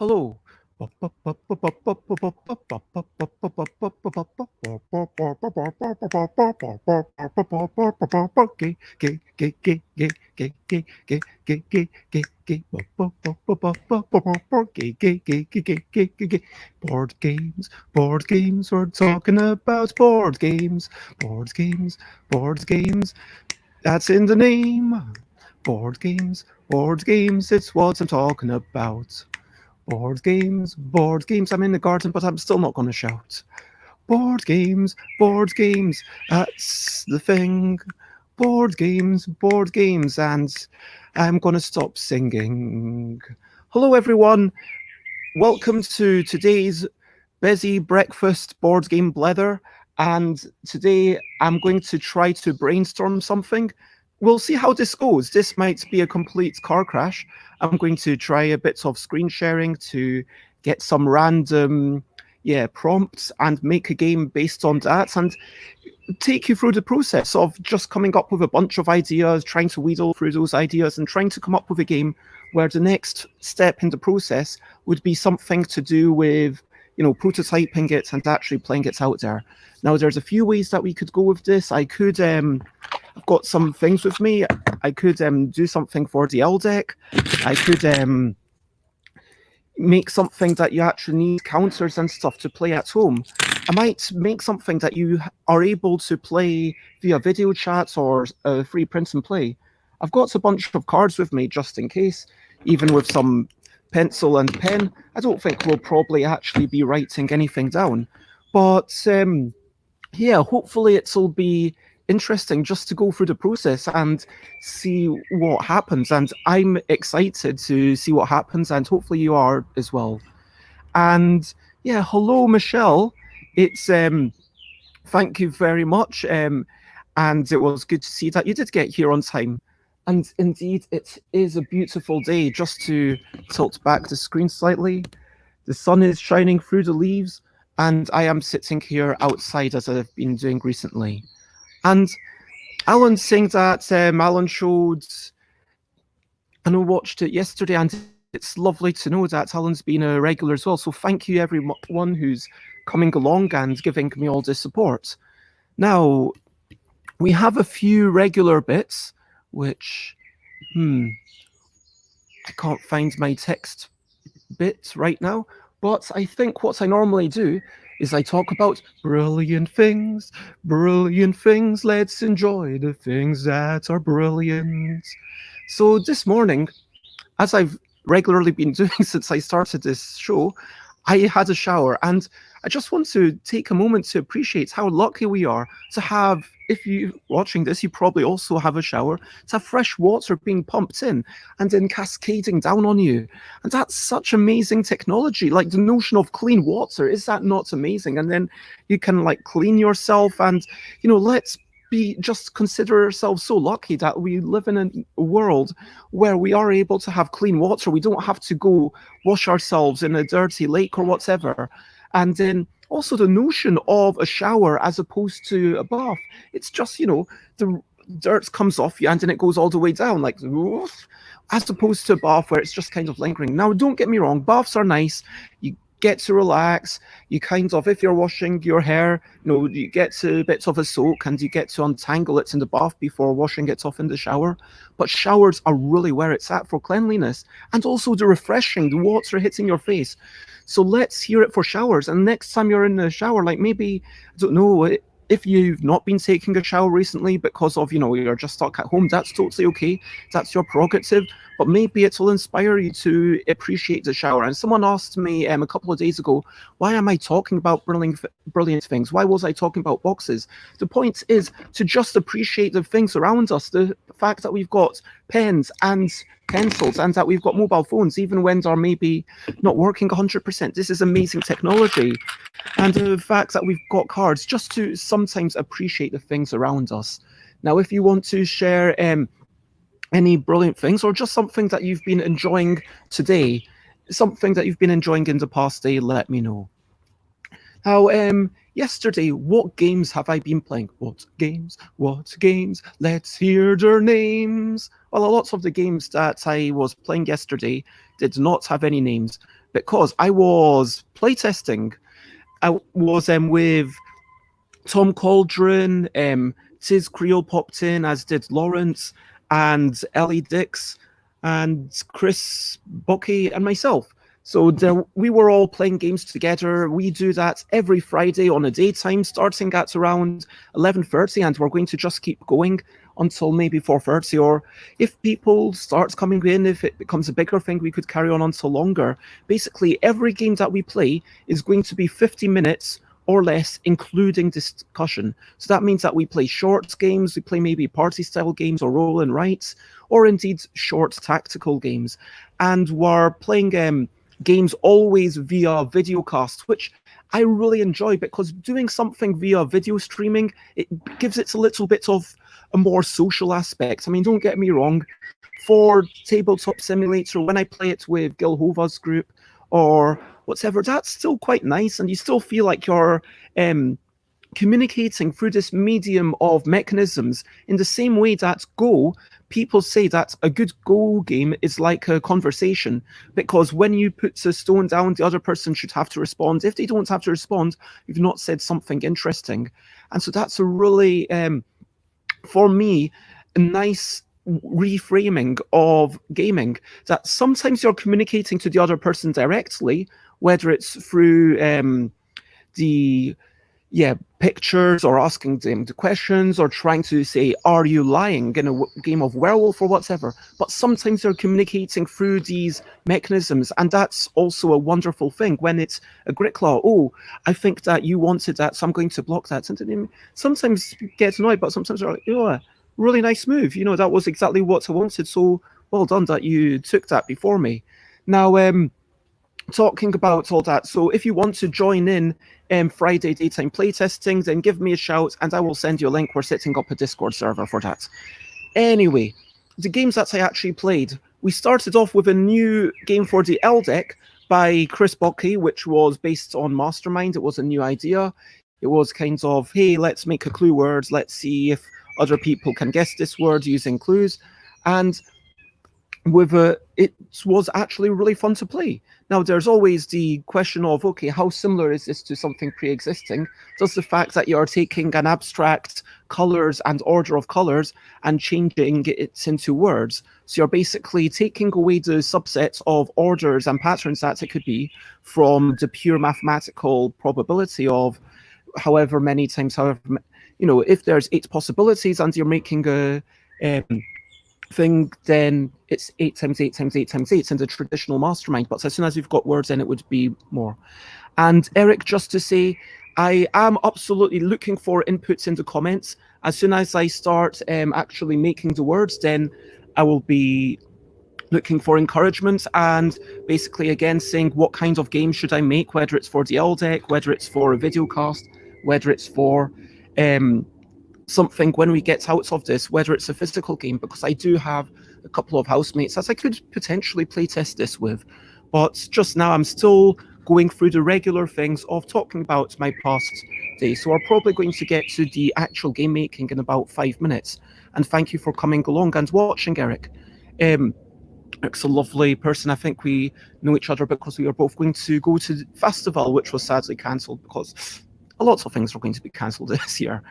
Hello. Board games, board games, we're talking about board games, board games, board games. That's in the name. Board games, it's what I'm talking about. Board games, board games. I'm in the garden, but I'm still not going to shout. Board games, that's the thing. Board games, and I'm going to stop singing. Hello, everyone. Welcome to today's Bezzy breakfast board game Blether. And today I'm going to try to brainstorm something. We'll see how this goes. This might be a complete car crash. I'm going to try a bit of screen sharing to get some random prompts and make a game based on that and take you through the process of just coming up with a bunch of ideas, trying to wheedle through those ideas and trying to come up with a game where the next step in the process would be something to do with, prototyping it and actually playing it out there. Now, there's a few ways that we could go with this. I've got some things with me. I could do something for the L deck. I could make something that you actually need counters and stuff to play at home. I might make something that you are able to play via video chats or free print and play. I've got a bunch of cards with me just in case, even with some pencil and pen. I don't think we'll probably actually be writing anything down. But hopefully it'll be interesting just to go through the process and see what happens. And I'm excited to see what happens, and hopefully you are as well. And hello, Michelle. It's thank you very much. And it was good to see that you did get here on time. And indeed, it is a beautiful day. Just to tilt back the screen slightly, the sun is shining through the leaves, and I am sitting here outside as I've been doing recently. And Alan's saying that Alan showed, and I watched it yesterday, and it's lovely to know that Alan's been a regular as well. So thank you everyone who's coming along and giving me all the support. Now, we have a few regular bits, which, I can't find my text bit right now, but I think what I normally do is I talk about brilliant things, let's enjoy the things that are brilliant. So this morning, as I've regularly been doing since I started this show, I had a shower, and I just want to take a moment to appreciate how lucky we are to have, if you're watching this, you probably also have a shower, to have fresh water being pumped in and then cascading down on you. And that's such amazing technology. Like the notion of clean water, is that not amazing? And then you can clean yourself and, let's just consider ourselves so lucky that we live in a world where we are able to have clean water. We don't have to go wash ourselves in a dirty lake or whatever. And then also the notion of a shower as opposed to a bath. It's just, the dirt comes off you and then it goes all the way down, as opposed to a bath where it's just kind of lingering. Now, don't get me wrong, baths are nice. You get to relax. You kind of, if you're washing your hair, you get to bits of a soak and you get to untangle it in the bath before washing it off in the shower. But showers are really where it's at for cleanliness, and also the refreshing, the water hitting your face. So let's hear it for showers. And next time you're in the shower, maybe, I don't know, if you've not been taking a shower recently because of, you're just stuck at home, that's totally okay. That's your prerogative. But maybe it will inspire you to appreciate the shower. And someone asked me a couple of days ago, why am I talking about brilliant things? Why was I talking about boxes? The point is to just appreciate the things around us. The fact that we've got pens and pencils and that we've got mobile phones, even when they're maybe not working 100%. This is amazing technology. And the fact that we've got cards, just to sometimes appreciate the things around us. Now, if you want to share any brilliant things or just something that you've been enjoying today, something that you've been enjoying in the past day, let me know. Now, yesterday, what games have I been playing? What games? Let's hear their names. Well, a lot of the games that I was playing yesterday did not have any names. because I was playtesting. I was with Tom Cauldron, Tiz Creel popped in, as did Lawrence, and Ellie Dix, and Chris Bucky, and myself. So we were all playing games together. We do that every Friday on a daytime, starting at around 11:30, and we're going to just keep going until maybe 4:30. Or if people start coming in, if it becomes a bigger thing, we could carry on until longer. Basically, every game that we play is going to be 50 minutes or less, including discussion. So that means that we play short games, we play maybe party-style games or roll and writes, or indeed short tactical games. And we're playing games always via videocast, which I really enjoy, because doing something via video streaming, it gives it a little bit of a more social aspect. I mean, don't get me wrong, for Tabletop Simulator, when I play it with Gil Hova's group or whatever, that's still quite nice, and you still feel like you're communicating through this medium of mechanisms in the same way that Go, people say that a good Go game is like a conversation, because when you put a stone down, the other person should have to respond. If they don't have to respond, you've not said something interesting. And so that's a really, for me, a nice reframing of gaming, that sometimes you're communicating to the other person directly, whether it's through the pictures, or asking them the questions, or trying to say, are you lying, in a game of werewolf or whatever. But sometimes they're communicating through these mechanisms, and that's also a wonderful thing. When it's a Gritclaw, oh, I think that you wanted that, so I'm going to block that. And sometimes get annoyed, but sometimes they're like, oh, really nice move. That was exactly what I wanted, so well done that you took that before me. Now, talking about all that, so if you want to join in Friday daytime playtesting, then give me a shout and I will send you a link. We're setting up a Discord server for that. Anyway, the games that I actually played, we started off with a new game for the L deck by Chris Bucky, which was based on Mastermind. It was a new idea. It was kind of, hey, let's make a clue word, let's see if other people can guess this word using clues. And with it was actually really fun to play. Now, there's always the question of, okay, how similar is this to something pre-existing? Does the fact that you're taking an abstract colors and order of colors and changing it into words, so you're basically taking away the subsets of orders and patterns that it could be from the pure mathematical probability of however many times, if there's 8 possibilities and you're making a thing, then it's 8 times 8 times 8 times 8 in the traditional Mastermind. But as soon as you've got words in, it would be more. And Eric, just to say, I am absolutely looking for inputs in the comments. As soon as I start actually making the words, then I will be looking for encouragement, and basically again saying what kind of game should I make, whether it's for the L deck, whether it's for a video cast, whether it's for something when we get out of this, whether it's a physical game, because I do have a couple of housemates that I could potentially playtest this with. But just now I'm still going through the regular things of talking about my past day. So we're probably going to get to the actual game making in about 5 minutes. And thank you for coming along and watching, Eric. Eric's a lovely person. I think we know each other because we were both going to go to the festival, which was sadly cancelled because a lot of things were going to be cancelled this year.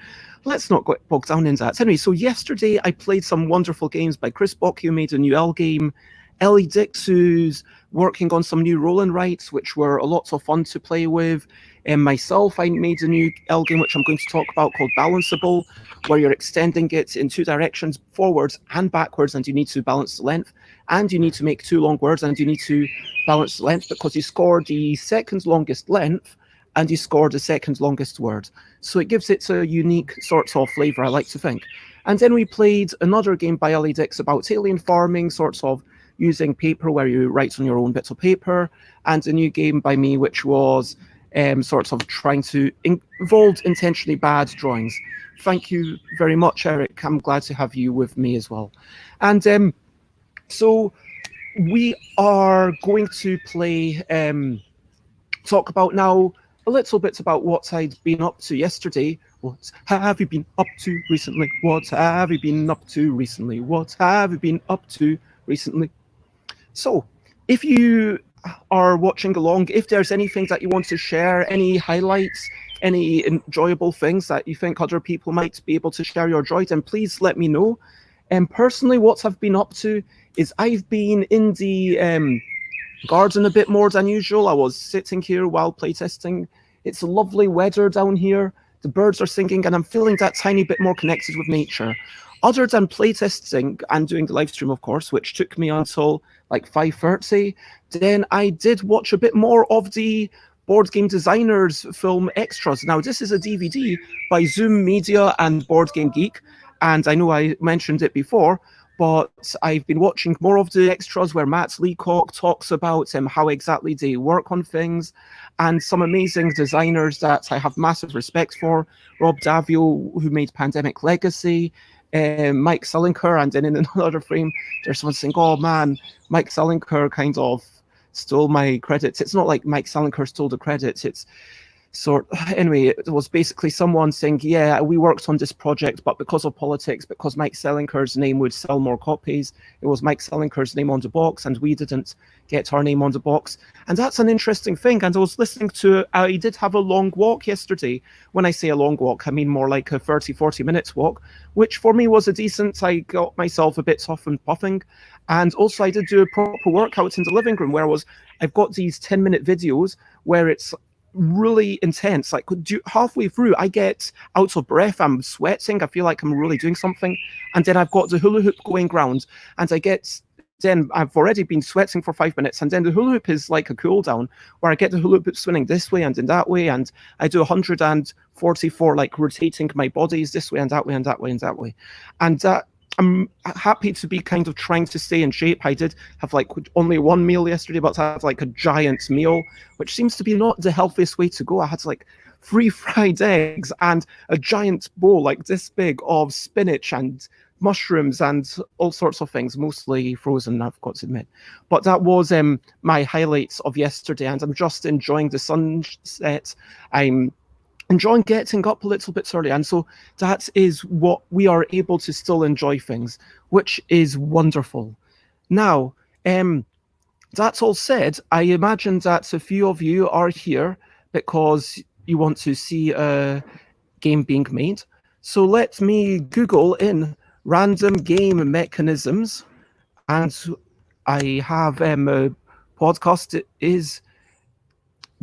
Let's not get bogged down in that. Anyway, so yesterday I played some wonderful games by Chris Bock, who made a new L game, Ellie Dix, who's working on some new roll and writes, which were a lot of fun to play with. And myself, I made a new L game, which I'm going to talk about, called Balanceable, where you're extending it in 2 directions, forwards and backwards, and you need to balance the length. And you need to make 2 long words, and you need to balance the length, because you score the second longest length, and you score the second longest word. So it gives it a unique sort of flavour, I like to think. And then we played another game by Ellie Dix about alien farming, sorts of using paper where you write on your own bits of paper, and a new game by me which was sort of trying to involve intentionally bad drawings. Thank you very much, Eric. I'm glad to have you with me as well. And so we are going to play, talk about now a little bit about what I'd been up to yesterday. What have you been up to recently? What have you been up to recently? What have you been up to recently? So, if you are watching along, if there's anything that you want to share, any highlights, any enjoyable things that you think other people might be able to share your joy, then please let me know. And personally, what I've been up to is I've been in the garden a bit more than usual. I was sitting here while playtesting. It's lovely weather down here. The birds are singing, and I'm feeling that tiny bit more connected with nature. Other than playtesting and doing the live stream, of course, which took me until like 5:30, then I did watch a bit more of the Board Game Designers film Extras. Now, this is a DVD by Zoom Media and Board Game Geek, and I know I mentioned it before, but I've been watching more of the extras where Matt Leacock talks about how exactly they work on things, and some amazing designers that I have massive respect for. Rob Davio, who made Pandemic Legacy, Mike Selinker, and then in another frame, there's someone saying, oh man, Mike Selinker kind of stole my credits. It's not like Mike Selinker stole the credits, it's anyway, it was basically someone saying, yeah, we worked on this project, but because of politics, because Mike Selinker's name would sell more copies, it was Mike Selinker's name on the box, and we didn't get our name on the box. And that's an interesting thing. And I was listening to, I did have a long walk yesterday. When I say a long walk, I mean more like a 30-40 minutes walk, which for me was a decent, I got myself a bit tough and puffing. And also I did do a proper workout in the living room where I've got these 10-minute videos where it's really intense. Like halfway through, I get out of breath, I'm sweating, I feel like I'm really doing something, and then I've got the hula hoop going round, and then I've already been sweating for 5 minutes, and then the hula hoop is like a cool down where I get the hula hoop spinning this way and in that way, and I do 144 like rotating my bodies this way and that way and that way and that way, and I'm happy to be kind of trying to stay in shape. I did have like only one meal yesterday, but I had like a giant meal, which seems to be not the healthiest way to go. I had like 3 fried eggs and a giant bowl like this big of spinach and mushrooms and all sorts of things, mostly frozen, I've got to admit. But that was my highlights of yesterday, and I'm just enjoying the sunset. I'm enjoying getting up a little bit early, and so that is what we are able to still enjoy things, which is wonderful. Now, that all said, I imagine that a few of you are here because you want to see a game being made. So let me Google in random game mechanisms, and I have a podcast. It is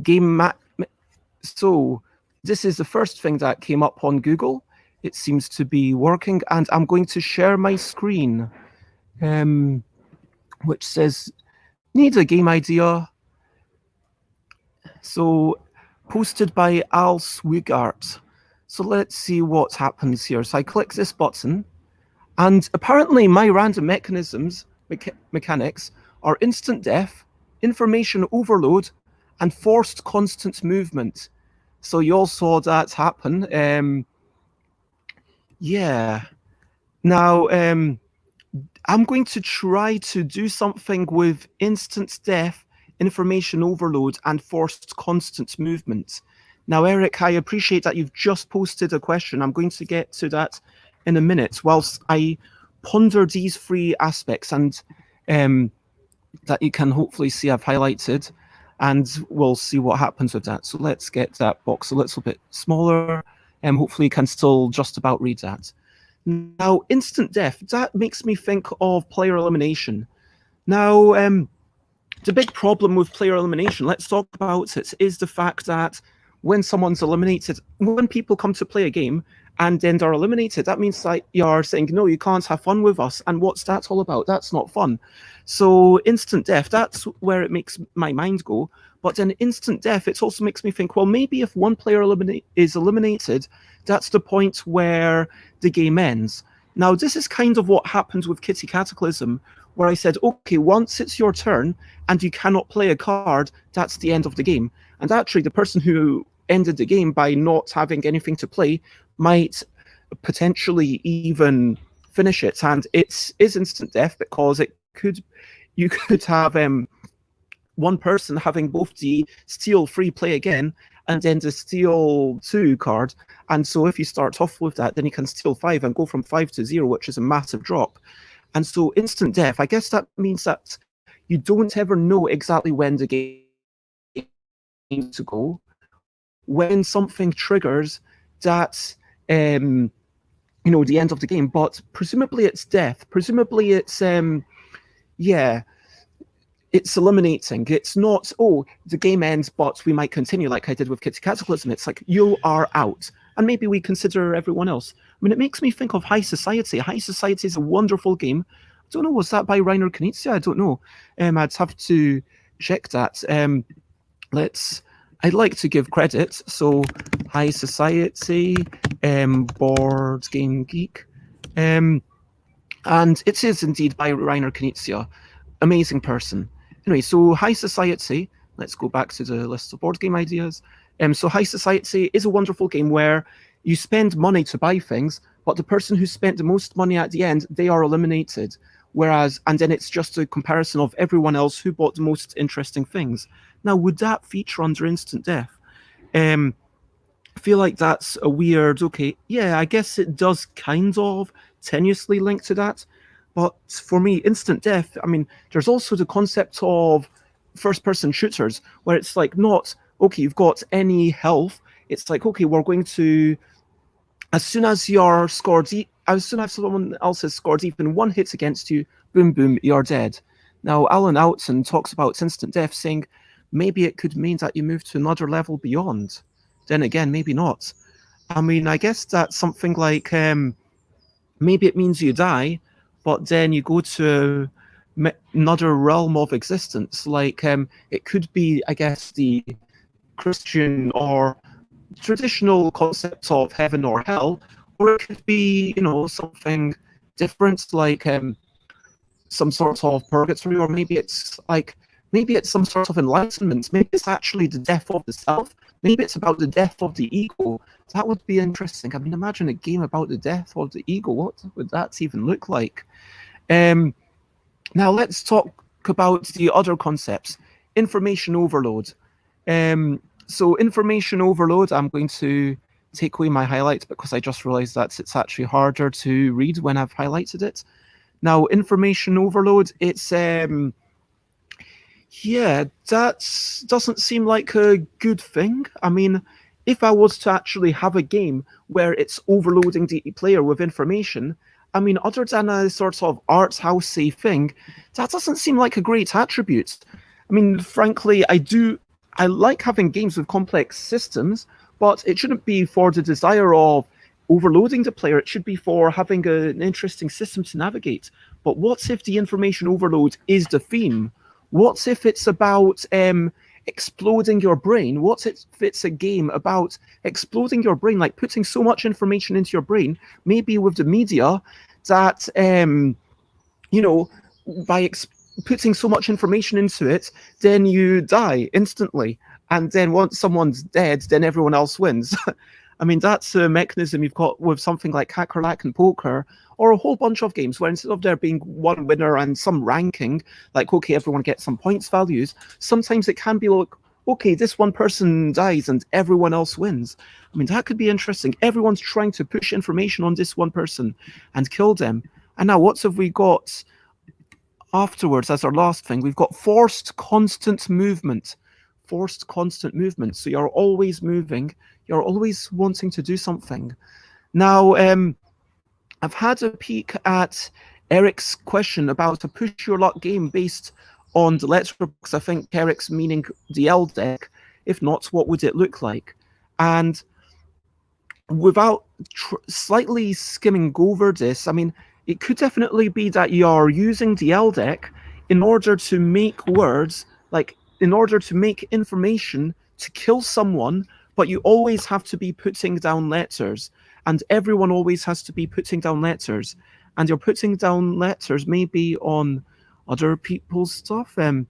game so this is the first thing that came up on Google. It seems to be working, and I'm going to share my screen, which says, need a game idea. So, posted by Al Swigart. So let's see what happens here. So I click this button, and apparently my random mechanisms, mechanics, are instant death, information overload, and forced constant movement. So you all saw that happen. Yeah. Now, I'm going to try to do something with instant death, information overload, and forced constant movement. Now, Eric, I appreciate that you've just posted a question. I'm going to get to that in a minute, whilst I ponder these 3 aspects, and that you can hopefully see I've highlighted, and we'll see what happens with that. So let's get that box a little bit smaller, and hopefully you can still just about read that. Now, instant death, that makes me think of player elimination. Now, the big problem with player elimination, let's talk about it, is the fact that when someone's eliminated, when people come to play a game and then they're eliminated, that means that you're saying, no, you can't have fun with us. And what's that all about? That's not fun. So instant death, that's where it makes my mind go. But then instant death, it also makes me think, well, maybe if one player is eliminated, that's the point where the game ends. Now, this is kind of what happens with Kitty Cataclysm, where I said, okay, once it's your turn and you cannot play a card, that's the end of the game. And actually, the person who ended the game by not having anything to play might potentially even finish it. And it is instant death because you could have one person having both the steal free play again and then the steal 2 card. And so if you start off with that, then you can steal 5 and go from 5 to 0, which is a massive drop. And so instant death, I guess that means that you don't ever know exactly when the game needs to go, when something triggers that, the end of the game. But presumably it's death. Presumably it's, yeah, it's eliminating. It's not, oh, the game ends, but we might continue like I did with Kitty Cataclysm. It's like, you are out. And maybe we consider everyone else. I mean, it makes me think of High Society. High Society is a wonderful game. I don't know, was that by Reiner Knizia? I don't know. I'd have to check that. I'd like to give credit. So, High Society, Board Game Geek. And it is indeed by Reiner Knizia. Amazing person. Anyway, so High Society, let's go back to the list of board game ideas. So High Society is a wonderful game where you spend money to buy things, but the person who spent the most money at the end, they are eliminated. And then it's just a comparison of everyone else who bought the most interesting things. Now, would that feature under instant death? I feel like that's a weird, okay, yeah, I guess it does kind of tenuously link to that. But for me, instant death, I mean, there's also the concept of first-person shooters, where it's like not, okay, you've got any health. It's like, okay, we're going to, as soon as someone else has scored even one hit against you, boom, boom, you're dead. Now, Alan Outson talks about instant death, saying maybe it could mean that you move to another level beyond. Then again, maybe not. I mean, I guess that's something like, maybe it means you die, but then you go to another realm of existence. Like, it could be, I guess, the Christian or traditional concept of heaven or hell, or it could be, something different, like some sort of purgatory, or maybe it's some sort of enlightenment. Maybe it's actually the death of the self. Maybe it's about the death of the ego. That would be interesting. I mean, imagine a game about the death of the ego. What would that even look like? Now let's talk about the other concepts. Information overload. So information overload, I'm going to take away my highlight because I just realized that it's actually harder to read when I've highlighted it. Now, information overload, it's, yeah, that doesn't seem like a good thing. I mean, if I was to actually have a game where it's overloading the player with information, I mean, other than a sort of arts housey thing, that doesn't seem like a great attribute. I mean, frankly, I like having games with complex systems, but it shouldn't be for the desire of overloading the player. It should be for having an interesting system to navigate. But what if the information overload is the theme? What if it's about exploding your brain? What if it's a game about exploding your brain, like putting so much information into your brain, maybe with the media, that, by putting so much information into it, then you die instantly. And then once someone's dead, then everyone else wins. I mean, that's a mechanism you've got with something like Hacker-Lack and Poker, or a whole bunch of games where instead of there being one winner and some ranking, like, okay, everyone gets some points values, sometimes it can be like, okay, this one person dies and everyone else wins. I mean, that could be interesting. Everyone's trying to push information on this one person and kill them. And now what have we got afterwards as our last thing? We've got forced constant movement. Forced constant movement. So you're always moving. You're always wanting to do something. Now, I've had a peek at Eric's question about a push your luck game based on the letterbox. I think Eric's meaning the L deck. If not, what would it look like? And without slightly skimming over this, I mean, it could definitely be that you're using the L deck in order to make words, like in order to make information to kill someone, but you always have to be putting down letters, and everyone always has to be putting down letters, and you're putting down letters maybe on other people's stuff. And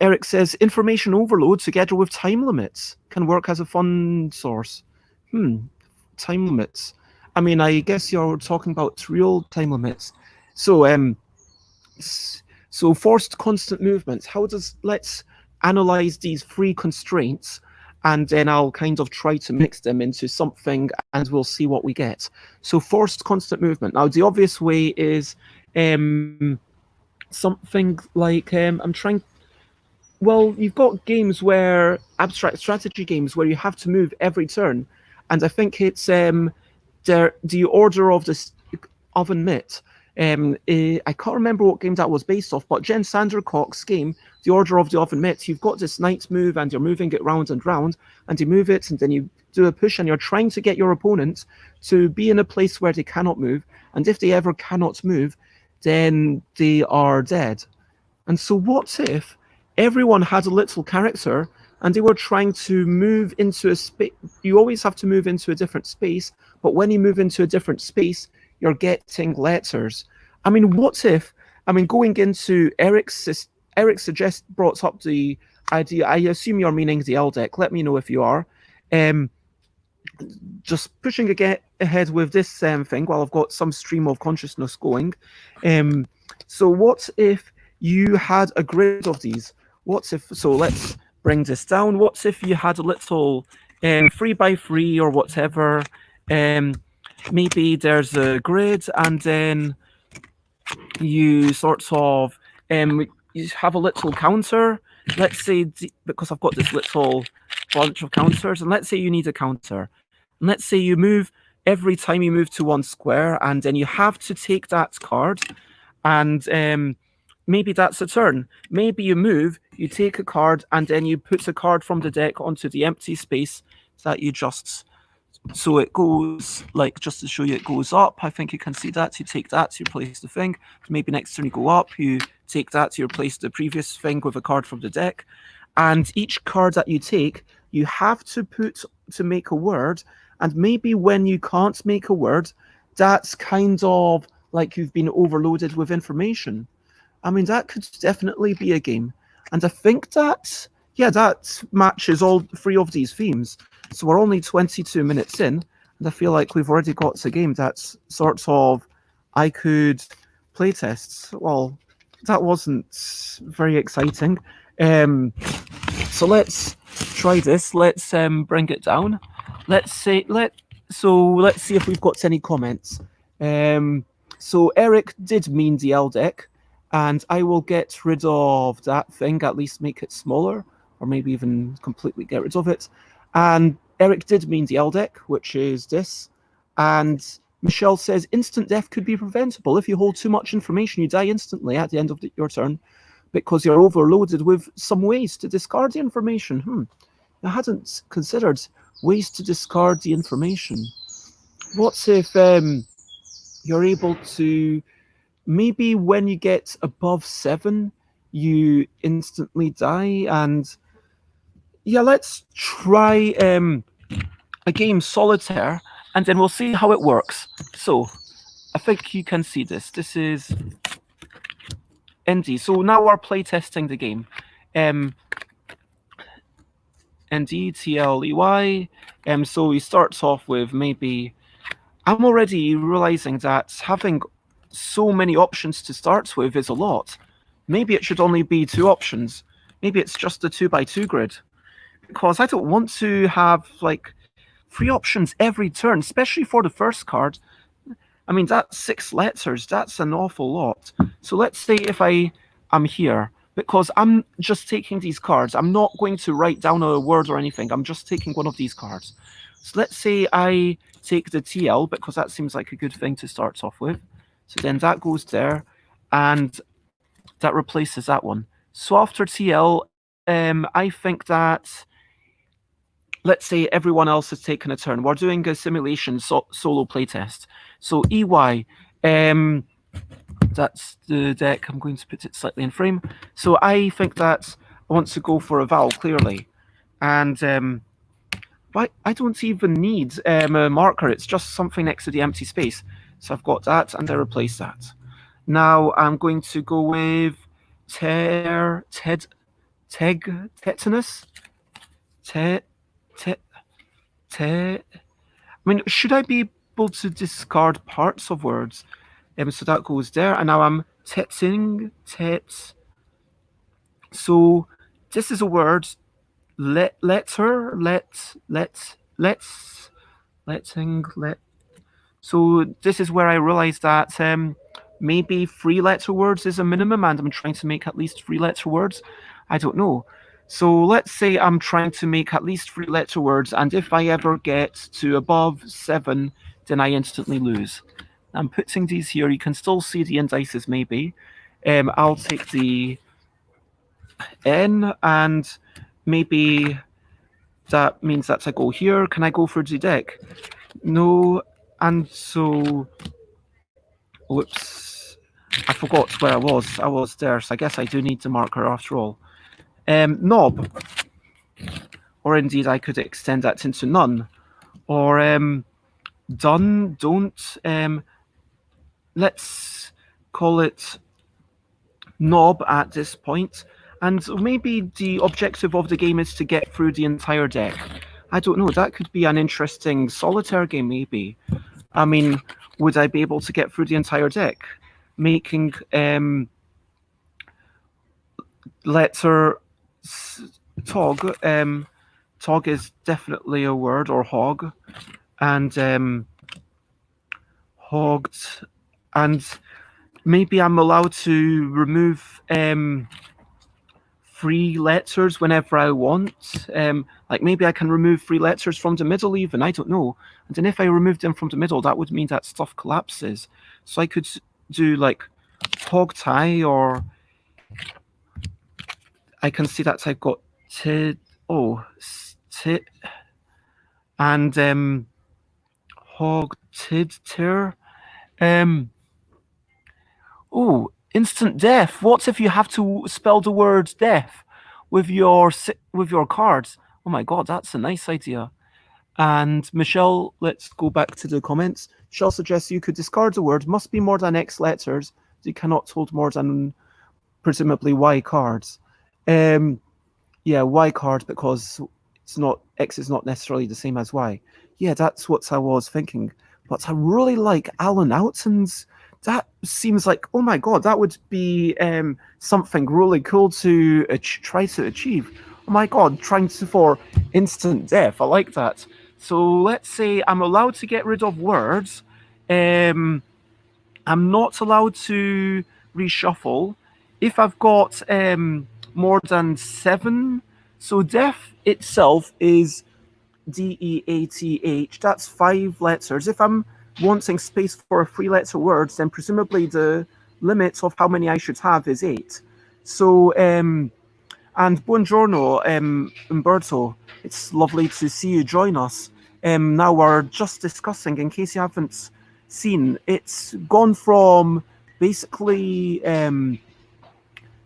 Eric says information overload together with time limits can work as a fun source. Time limits. I mean, I guess you're talking about real time limits. So, so forced constant movements. Let's analyze these three constraints, and then I'll kind of try to mix them into something, and we'll see what we get. So forced constant movement. Now, the obvious way is something like I'm trying. Well, you've got games where abstract strategy games where you have to move every turn, and I think it's the order of the oven mitt. I can't remember what game that was based off, but Jen Sandercock's game, The Order of the Oven Mitt, you've got this knight move and you're moving it round and round, and you move it and then you do a push and you're trying to get your opponent to be in a place where they cannot move, and if they ever cannot move, then they are dead. And so, what if everyone had a little character and they were trying to move into a space? You always have to move into a different space, but when you move into a different space, you're getting letters. I mean, what if? I mean, going into Eric brought up the idea. I assume you're meaning the L deck. Let me know if you are. Um, just pushing ahead with this thing while I've got some stream of consciousness going. So what if you had a grid of these? What if, so let's bring this down. What if you had a little 3x3 or whatever? Maybe there's a grid and then you sort of you have a little counter. Let's say, because I've got this little bunch of counters, and let's say you need a counter. And let's say you move every time you move to one square, and then you have to take that card, and maybe that's a turn. Maybe you move, you take a card, and then you put a card from the deck onto the empty space that you just. So it goes, like, just to show you, it goes up. I think you can see that. You take that to replace the thing. Maybe next turn you go up, you take that to replace the previous thing with a card from the deck. And each card that you take, you have to put to make a word. And maybe when you can't make a word, that's kind of like you've been overloaded with information. I mean, that could definitely be a game. And I think that, yeah, that matches all three of these themes. So we're only 22 minutes in, and I feel like we've already got a game that's sort of I could playtest. Well, that wasn't very exciting. So let's try this. Let's bring it down. Let's see if we've got any comments. So Eric did mean the L deck, and I will get rid of that thing, at least make it smaller, or maybe even completely get rid of it. And Eric did mean the L deck, which is this. And Michelle says instant death could be preventable. If you hold too much information, you die instantly at the end of your turn because you're overloaded with some ways to discard the information. I hadn't considered ways to discard the information. What if you're able to, maybe when you get above 7, you instantly die? And yeah, let's try a game Solitaire, and then we'll see how it works. So I think you can see this. This is ND. So now we're playtesting the game. ND, TLEY. So he starts off with maybe, I'm already realizing that having so many options to start with is a lot. Maybe it should only be 2 options. Maybe it's just a 2x2 grid. Because I don't want to have like 3 options every turn, especially for the first card. I mean, that's 6 letters. That's an awful lot. So let's say if I'm here, because I'm just taking these cards. I'm not going to write down a word or anything. I'm just taking one of these cards. So let's say I take the TL, because that seems like a good thing to start off with. So then that goes there, and that replaces that one. So after TL, I think that, let's say everyone else has taken a turn. We're doing a simulation solo playtest. So EY, that's the deck. I'm going to put it slightly in frame. So I think that I want to go for a vowel, clearly. And I don't even need a marker. It's just something next to the empty space. So I've got that, and I replace that. Now I'm going to go with tetanus. I mean, should I be able to discard parts of words? So that goes there, and now I'm tetting. So this is a word. So this is where I realized that maybe 3-letter words is a minimum, and I'm trying to make at least 3-letter words. I don't know. So let's say I'm trying to make at least 3-letter words, and if I ever get to above 7, then I instantly lose. I'm putting these here. You can still see the indices maybe. I'll take the N, and maybe that means that I go here. Can I go for the deck? No. And so, whoops, I forgot where I was. I was there, so I guess I do need the marker after all. Knob, or indeed I could extend that into none, or done, don't. Let's call it knob at this point. And maybe the objective of the game is to get through the entire deck. I don't know, that could be an interesting solitaire game, maybe. I mean, would I be able to get through the entire deck? Making letter tog. Tog is definitely a word, or hog. And hogged. And maybe I'm allowed to remove 3 letters whenever I want. Like maybe I can remove 3 letters from the middle even, I don't know. And then if I remove them from the middle, that would mean that stuff collapses. So I could do like hog tie, or I can see that I've got tid, tit, and hog tid tir. Instant death. What if you have to spell the word death with your cards? Oh my god, that's a nice idea. And Michelle, let's go back to the comments. Michelle suggests you could discard the word must be more than X letters. You cannot hold more than presumably Y cards. Yeah, Y card, because it's not, X is not necessarily the same as Y. Yeah, that's what I was thinking. But I really like Alan Oughton's. That seems like, oh my god, that would be something really cool to try to achieve. Oh my god, trying to for instant death. I like that. So let's say I'm allowed to get rid of words. I'm not allowed to reshuffle. If I've got more than 7, so death itself is DEATH. That's 5 letters. If I'm wanting space for a 3-letter word, then presumably the limit of how many I should have is 8. So, and buongiorno, Umberto. It's lovely to see you join us. Now we're just discussing, in case you haven't seen, it's gone from basically,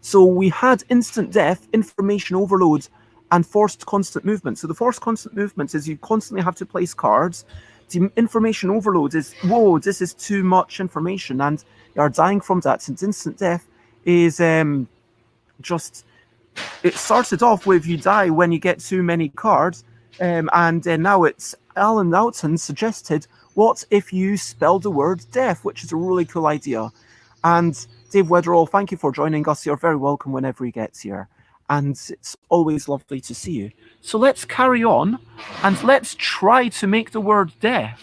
so we had instant death, information overload, and forced constant movement. So the forced constant movement is you constantly have to place cards. The information overload is, whoa, this is too much information, and you're dying from that. Since instant death is just, it started off with you die when you get too many cards, and now it's Alan Oughton suggested, what if you spell the word death, which is a really cool idea. And Dave Weatherall, thank you for joining us. You're very welcome whenever he gets here. And it's always lovely to see you. So let's carry on, and let's try to make the word death.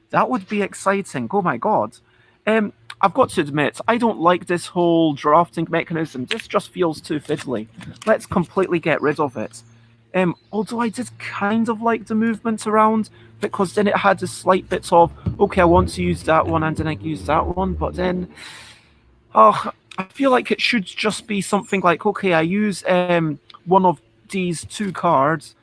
That would be exciting. Oh my god. I've got to admit, I don't like this whole drafting mechanism. This just feels too fiddly. Let's completely get rid of it. Although I did kind of like the movement around, because then it had a slight bit of, okay, I want to use that one, and then I use that one, but then, I feel like it should just be something like, okay, I use one of these 2 cards.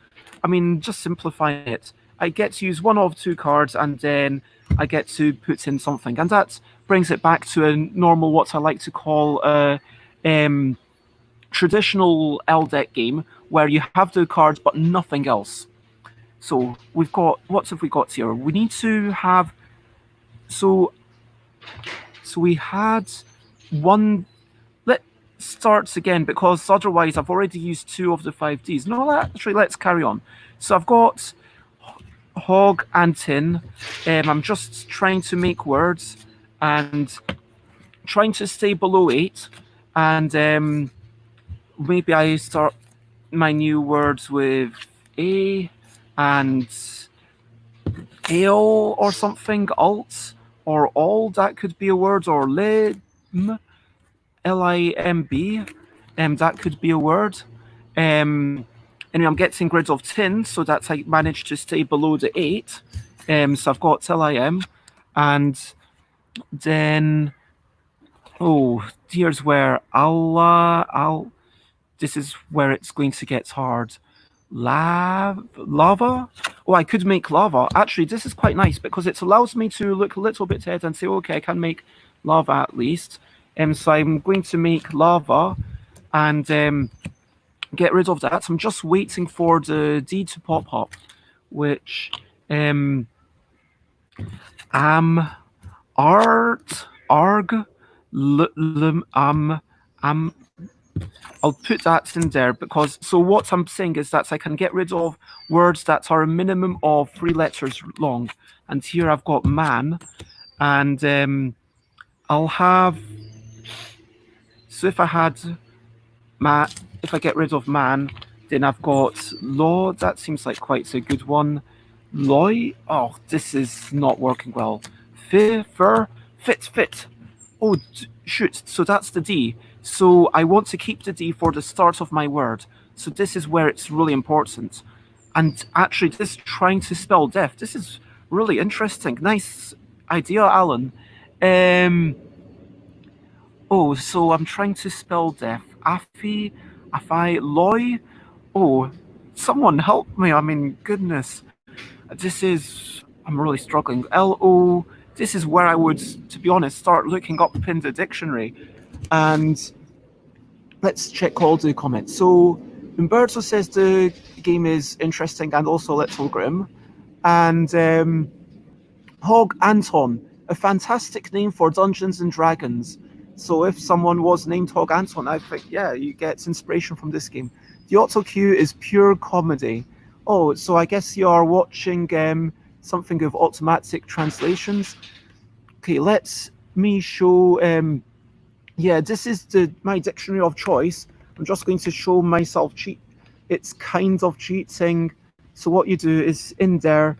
I mean, just simplifying it. I get to use one of 2 cards, and then I get to put in something. And that brings it back to a normal, what I like to call a traditional L deck game, where you have the cards but nothing else. So we've got, what have we got here? We need to have, so we had 1. Let's start again, because otherwise I've already used 2 of the 5Ds. No, actually, let's carry on. So I've got hog and tin. I'm just trying to make words and trying to stay below 8. And maybe I start my new words with A and AO or something, alt or all, that could be a word, or le. Limb. That could be a word. Anyway, I'm getting rid of 10, so that I managed to stay below the 8. So I've got lim, and then here's where this is where it's going to get hard. Lava. Oh, I could make lava. Actually, this is quite nice because it allows me to look a little bit ahead and say, okay, I can make lava at least. So I'm going to make lava and get rid of that. I'm just waiting for the D to pop up, which I'll put that in there because so what I'm saying is that I can get rid of words that are a minimum of 3 letters long. And here I've got man, and I'll have. So if I get rid of man, then I've got law. That seems like quite a good one. Loy. Oh, this is not working well. Fit. Oh, shoot. So that's the D. So I want to keep the D for the start of my word. So this is where it's really important. And actually, this trying to spell deaf, this is really interesting. Nice idea, Alan. So I'm trying to spell deaf. Afai, Loy. Oh, someone help me. I mean, goodness. I'm really struggling. Lo, this is where I would, to be honest, start looking up in the dictionary. And let's check all the comments. So Umberto says the game is interesting and also a little grim. And Hog Anton, a fantastic name for Dungeons and Dragons. So if someone was named Hog Anton, I think, yeah, you get inspiration from this game. The auto cue is pure comedy. Oh, so I guess you are watching something of automatic translations. Okay, let me show. This is my dictionary of choice. I'm just going to show myself cheat. It's kind of cheating. So what you do is in there.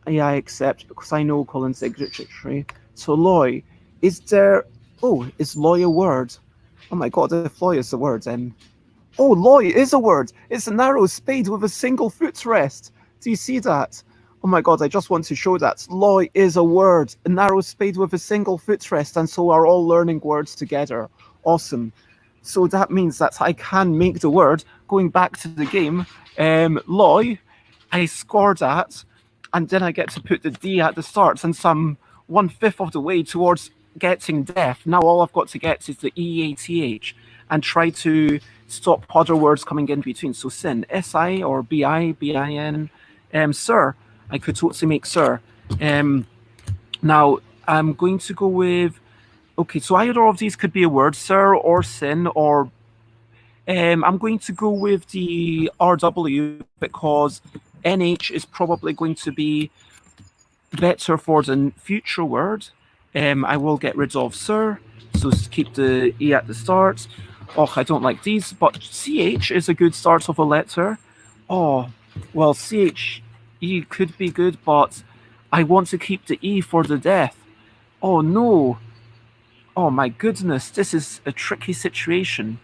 Yeah, I accept because I know Colin's dictionary. So loy, is there? Oh, is loy a word? Oh my god, if loy is a word, then. Oh, loy is a word. It's a narrow spade with a single footrest. Do you see that? Oh my god, I just want to show that. Loy is a word. A narrow spade with a single footrest, and so are all learning words together. Awesome. So that means that I can make the word, going back to the game, loy, I scored that, and then I get to put the D at the start, and some 1/5 of the way towards getting deaf. Now all I've got to get is the EATH, and try to stop other words coming in between. So sin, SI or BI, BIN, sir. I could totally make sir. Now I'm going to go with, okay, so either of these could be a word, sir or sin, or I'm going to go with the RW because NH is probably going to be better for the future word. I will get rid of sir, so keep the E at the start. Oh, I don't like these, but CH is a good start of a letter. Oh, well, CH, E could be good, but I want to keep the E for the death. Oh, no. Oh, my goodness, this is a tricky situation.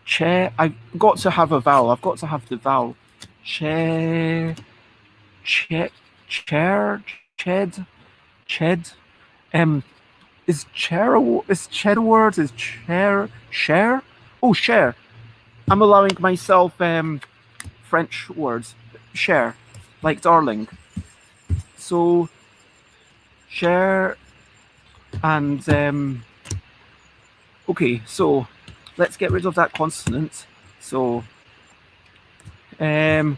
Chair, I've got to have a vowel. I've got to have the vowel. Chair, ched. Is chair a word? Is chair share? Oh, share. I'm allowing myself French words. Share, like darling. So share and okay. So let's get rid of that consonant. So D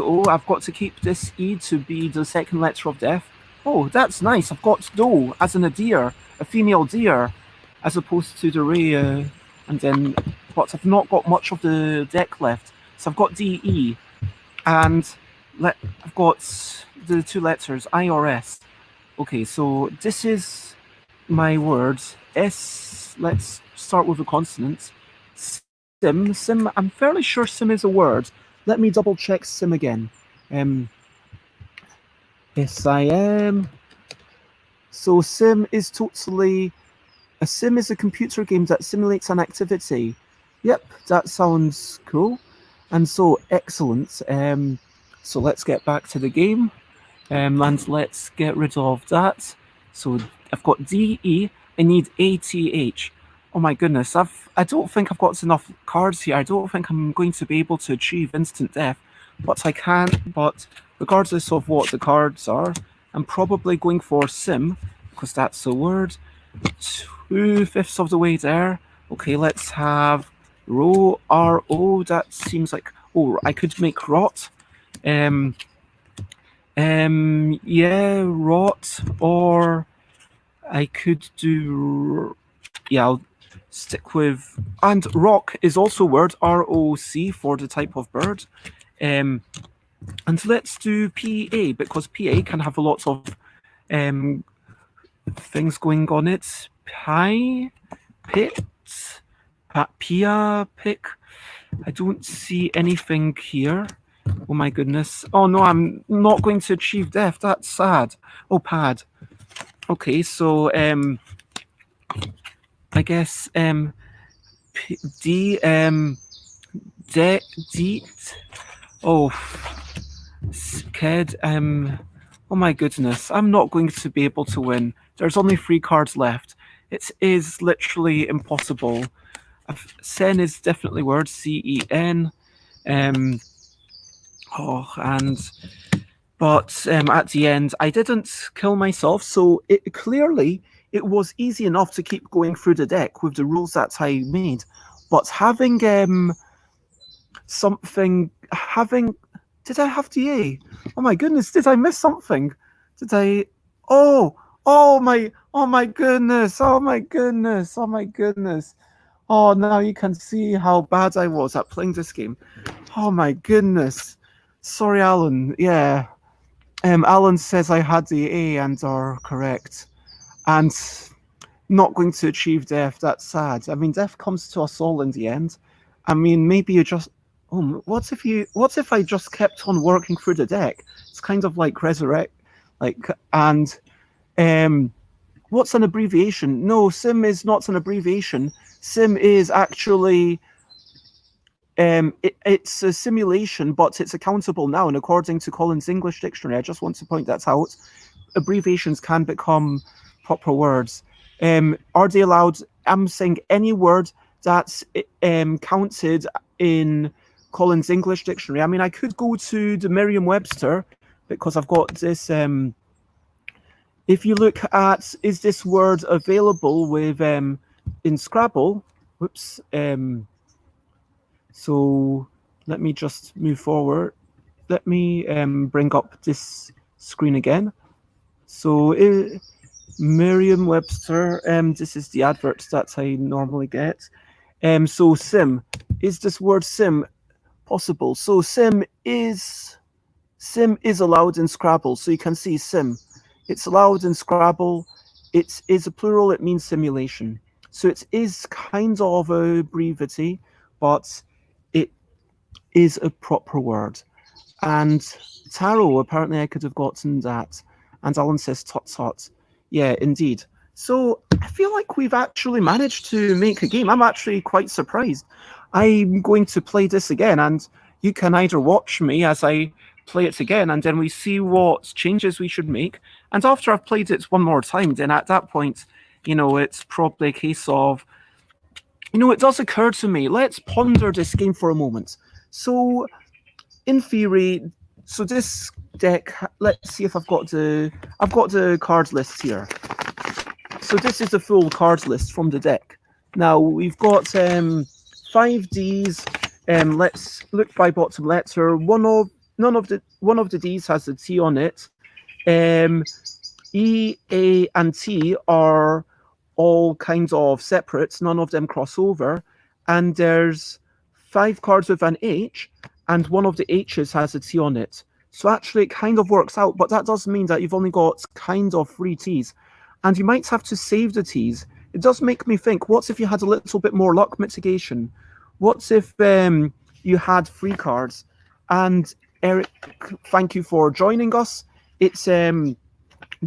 O. I've got to keep this E to be the second letter of death. Oh, that's nice. I've got doe as in a deer, a female deer, as opposed to the ray, and then, but I've not got much of the deck left. So I've got DE, and I've got the 2 letters, I or S. Okay, so this is my words. S, let's start with a consonant. Sim, I'm fairly sure sim is a word. Let me double check sim again. SIM. So sim is totally a sim is a computer game that simulates an activity. Yep, that sounds cool. And so excellent. So let's get back to the game. And let's get rid of that. So I've got DE. I need ATH. Oh my goodness, I don't think I've got enough cards here. I don't think I'm going to be able to achieve instant death, but I can. But regardless of what the cards are, I'm probably going for sim because that's the word. 2/5 of the way there. Okay, let's have RO. That seems like I could make rot. Yeah, rot, or I could do. Yeah, I'll stick with. And rock is also a word, ROC, for the type of bird. And let's do PA because PA can have a lot of things going on it. Pie, pit, pia, pick. I don't see anything here. Oh my goodness. Oh no, I'm not going to achieve death. That's sad. Oh, pad. Okay, so I guess D deet. Oh, kid. Oh my goodness, I'm not going to be able to win. There's only 3 cards left. It is literally impossible. Sen is definitely word, CEN. But at the end, I didn't kill myself, so it was easy enough to keep going through the deck with the rules that I made. But having did I have DA? Oh my goodness, did I miss something? Did I? Oh my goodness! Oh my goodness! Oh my goodness! Oh, now you can see how bad I was at playing this game. Oh my goodness! Sorry, Alan. Yeah. Alan says I had the A and are correct. And not going to achieve death. That's sad. I mean, death comes to us all in the end. I mean, maybe you just. Oh, what if I just kept on working through the deck? It's kind of like resurrect, and what's an abbreviation? No, sim is not an abbreviation. Sim is actually it's a simulation, but it's a countable noun according to Collins English Dictionary. I just want to point that out. Abbreviations can become proper words. Are they allowed? I'm saying any word that's counted in Collins English Dictionary. I mean, I could go to the Merriam-Webster because I've got this. If you look at, is this word available with in Scrabble? Whoops. So let me just move forward. Let me bring up this screen again. So Merriam-Webster, this is the adverts that I normally get. So sim, is this word sim possible? So sim is allowed in Scrabble. So you can see sim. It's allowed in Scrabble. It is a plural. It means simulation. So it is kind of a brevity, but it is a proper word. And tarot, apparently I could have gotten that. And Alan says tot tot. Yeah, indeed. So I feel like we've actually managed to make a game. I'm actually quite surprised. I'm going to play this again, and you can either watch me as I play it again, and then we see what changes we should make. And after I've played it one more time, then at that point, it's probably a case of, it does occur to me, let's ponder this game for a moment. So, in theory, so this deck, let's see if I've got the cards list here. So this is the full cards list from the deck. Now we've got 5 Ds. Let's look by bottom letter. One of the Ds has a T on it. E, A, and T are all kinds of separate. None of them cross over. And there's 5 cards with an H, and one of the H's has a T on it. So actually it kind of works out, but that does mean that you've only got kind of 3 T's. And you might have to save the T's. It does make me think, what if you had a little bit more luck mitigation? What if you had 3 cards? And Eric, thank you for joining us. It's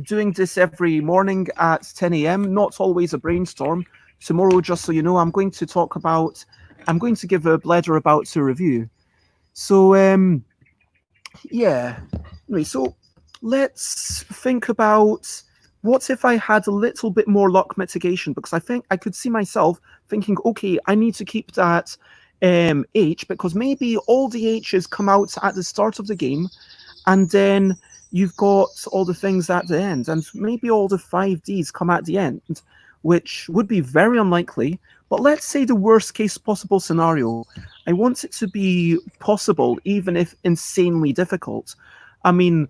doing this every morning at 10 a.m. Not always a brainstorm. Tomorrow, just so you know, I'm going to give a Blether about to review. So, yeah. Anyway, so let's think about what if I had a little bit more luck mitigation, because I think I could see myself thinking, okay, I need to keep that H, because maybe all the H's come out at the start of the game, and then you've got all the things at the end, and maybe all the 5Ds come at the end, which would be very unlikely. But let's say the worst case possible scenario. I want it to be possible, even if insanely difficult. I mean,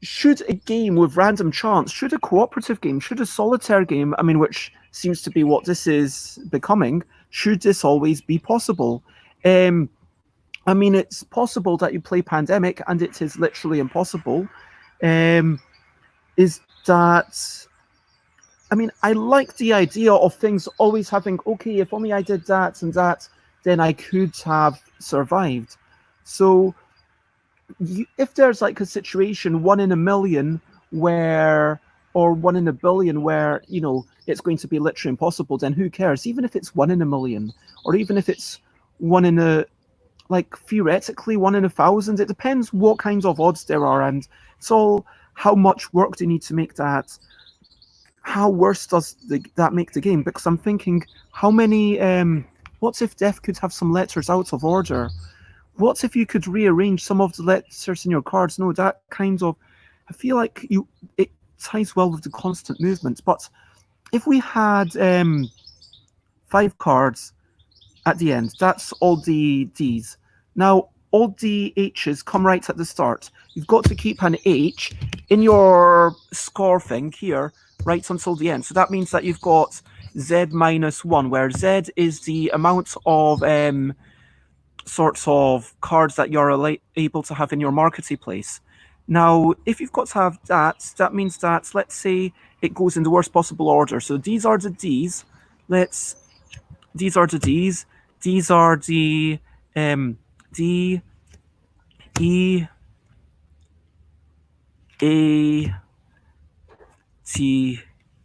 should a game with random chance, should a cooperative game, should a solitaire game, I mean, which seems to be what this is becoming, should this always be possible? I mean, it's possible that you play Pandemic, and it is literally impossible. Is that... I mean, I like the idea of things always having, okay, if only I did that and that, then I could have survived. So if there's like a situation 1 in a million where, or 1 in a billion where, you know, it's going to be literally impossible, then who cares? Even if it's 1 in a million, or even if it's 1 in a, like theoretically 1 in 1,000, it depends what kinds of odds there are, and it's all how much work do you need to make that. How worse does that make the game? Because I'm thinking, how many, what if death could have some letters out of order? What if you could rearrange some of the letters in your cards? No, that kind of, I feel like it ties well with the constant movement. But if we had 5 cards at the end, that's all the Ds. Now, all the H's come right at the start. You've got to keep an H in your score thing here right until the end. So that means that you've got Z minus 1, where Z is the amount of sorts of cards that you're able to have in your marketplace. Now, if you've got to have that, that means that, let's say, it goes in the worst possible order. So these are the Ds. These are the Ds. These are the D, E, A, T,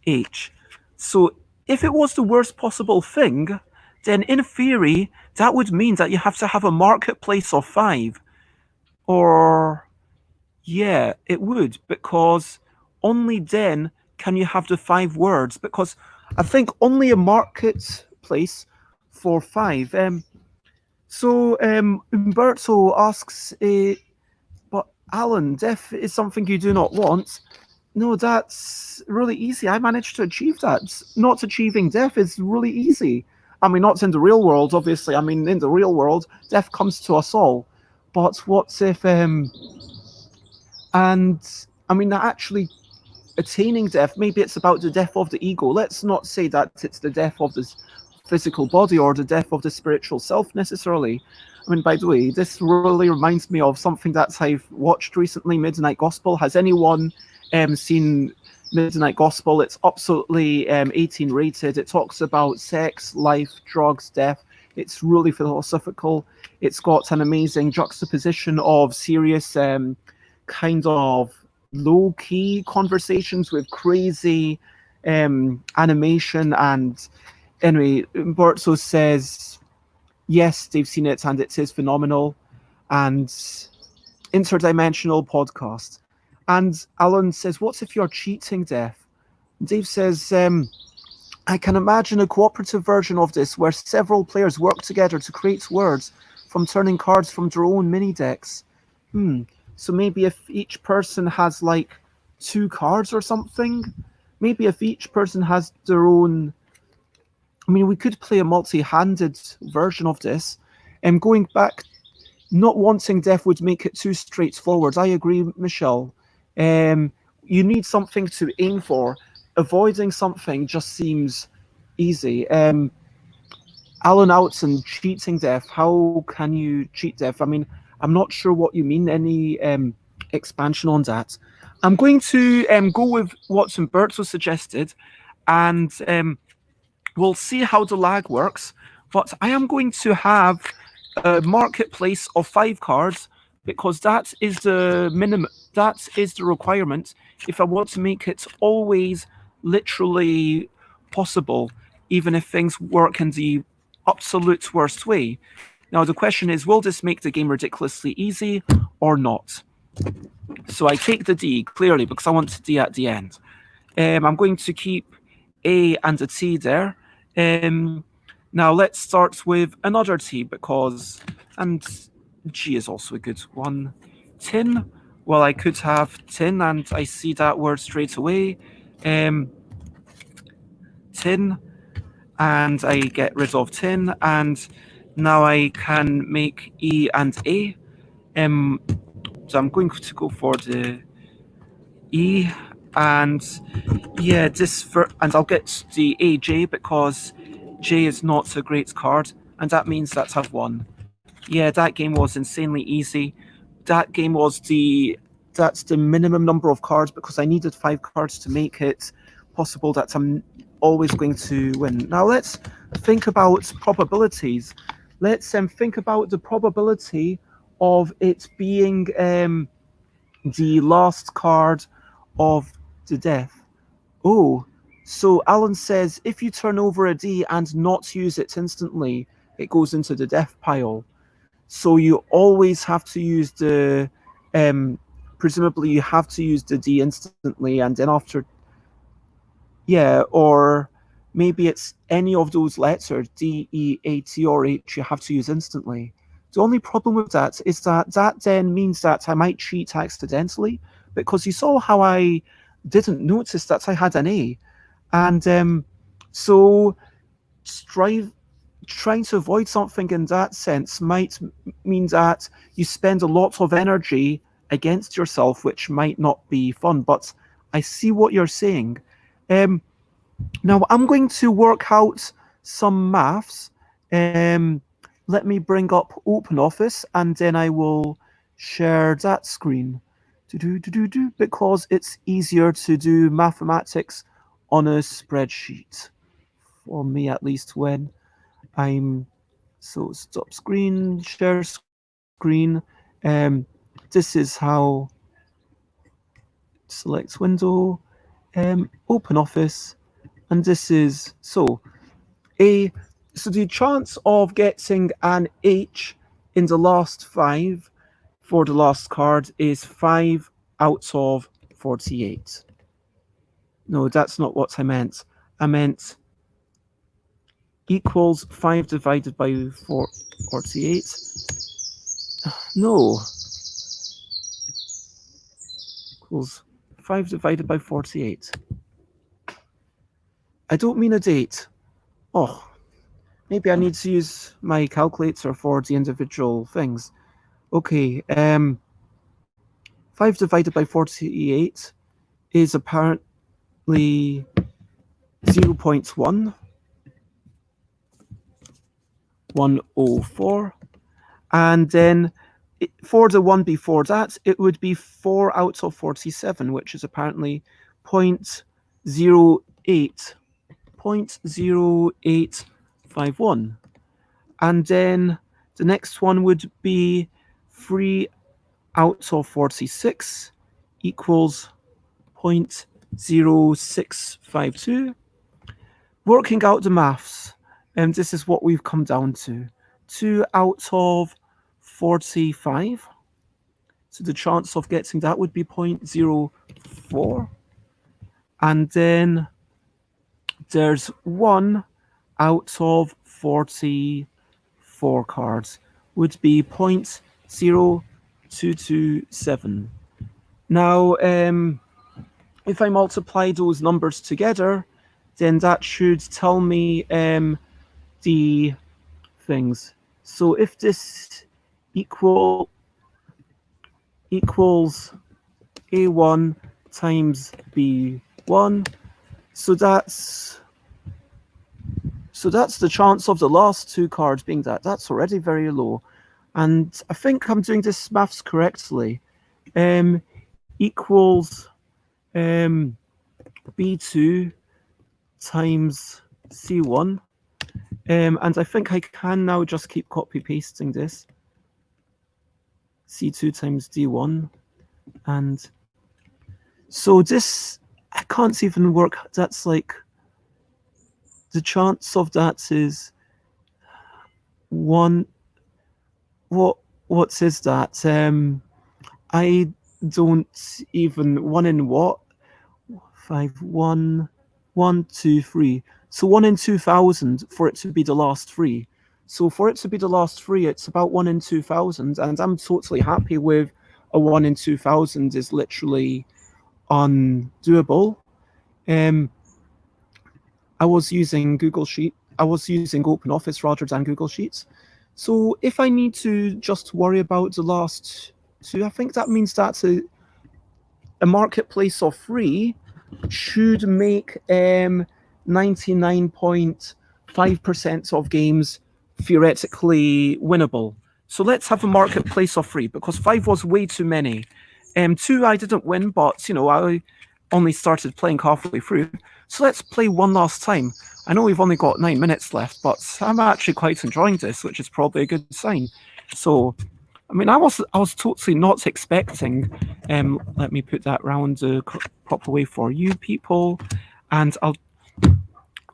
H. So if it was the worst possible thing, then in theory, that would mean that you have to have a marketplace of 5. Or, yeah, it would, because only then can you have the 5 words, because I think only a marketplace for 5. So Umberto asks, but Alan, death is something you do not want. No, that's really easy. I managed to achieve that. Not achieving death is really easy. I mean, not in the real world, obviously. I mean, in the real world, death comes to us all. But what if... and, I mean, actually attaining death, maybe it's about the death of the ego. Let's not say that it's the death of the physical body or the death of the spiritual self necessarily. I mean, by the way, this really reminds me of something that I've watched recently, Midnight Gospel. Has anyone seen Midnight Gospel? It's absolutely 18 rated. It talks about sex, life, drugs, death. It's really philosophical. It's got an amazing juxtaposition of serious kind of low-key conversations with crazy animation. And anyway, Umberto says, yes, they've seen it and it is phenomenal. And interdimensional podcast. And Alan says, what if you're cheating death? Dave says, I can imagine a cooperative version of this where several players work together to create words from turning cards from their own mini decks. So maybe if each person has like 2 cards or something, maybe if each person has their own... I mean, we could play a multi-handed version of this. And going back, not wanting death would make it too straightforward. I agree, Michelle. You need something to aim for. Avoiding something just seems easy. Alan Outson, cheating death. How can you cheat death? I mean, I'm not sure what you mean. Any expansion on that? I'm going to go with what Umberto suggested, and we'll see how the lag works. But I am going to have a marketplace of 5 cards, because that is the minimum. that is the requirement if I want to make it always literally possible, even if things work in the absolute worst way. Now, the question is, will this make the game ridiculously easy or not? So I take the D, clearly, because I want D at the end. I'm going to keep A and a T there. Now let's start with another T, because, and G is also a good one. Tin, well, I could have tin, and I see that word straight away. Tin, and I get rid of tin, and now I can make E and A. So I'm going to go for the E, and yeah, and I'll get the AJ because J is not a great card, and that means that I've won. Yeah, that game was insanely easy. That game was that's the minimum number of cards because I needed 5 cards to make it possible that I'm always going to win. Now let's think about probabilities. Let's think about the probability of it being the last card of the death. Oh, so Alan says if you turn over a D and not use it instantly, it goes into the death pile. So you always have to use the, presumably you have to use the D instantly, and then after, yeah, or maybe it's any of those letters, D, E, A, T, or H, you have to use instantly. The only problem with that is that that then means that I might cheat accidentally, because you saw how I didn't notice that I had an A. And so trying to avoid something in that sense might mean that you spend a lot of energy against yourself, which might not be fun. But I see what you're saying. Now I'm going to work out some maths. Let me bring up OpenOffice, and then I will share that screen. Because it's easier to do mathematics on a spreadsheet, for me at least, when I'm so stop screen, share screen. This is how select window, OpenOffice, and this is so the chance of getting an H in the last 5 for the last card is 5 out of 48. No, that's not what I meant. I meant equals 5 divided by 48. No. Equals 5 divided by 48. I don't mean a date. Oh, maybe I need to use my calculator for the individual things. Okay, 5 divided by 48 is apparently 0.1. 104, and then for the one before that it would be 4 out of 47, which is apparently 0.08 0.0851, and then the next one would be 3 out of 46 equals 0.0652. Working out the maths, and this is what we've come down to. 2 out of 45. So the chance of getting that would be 0.04. And then there's 1 out of 44 cards would be 0.0227. Now, if I multiply those numbers together, then that should tell me the things. So if this equals A1 times B1, so that's the chance of the last 2 cards being that. That's already very low. And I think I'm doing this maths correctly. Equals B2 times C1. And I think I can now just keep copy pasting this. C2 times D1. And so this, I can't even work. That's like, the chance of that is one. What says that? I don't even, one in what? 5, 1, 1, 2, 3. So 1 in 2,000 for it to be the last three. So for it to be the last three, it's about 1 in 2,000, and I'm totally happy with a 1 in 2,000 is literally undoable. Um, I was using I was using OpenOffice rather than Google Sheets. So if I need to just worry about the last two, I think that means that a marketplace of three should make 99.5% of games theoretically winnable. So let's have a marketplace of three, because five was way too many. Two I didn't win, but I only started playing halfway through. So let's play one last time. I know we've only got 9 minutes left, but I'm actually quite enjoying this, which is probably a good sign. So, I mean, I was totally not expecting. Let me put that round the proper way for you people, and I'll.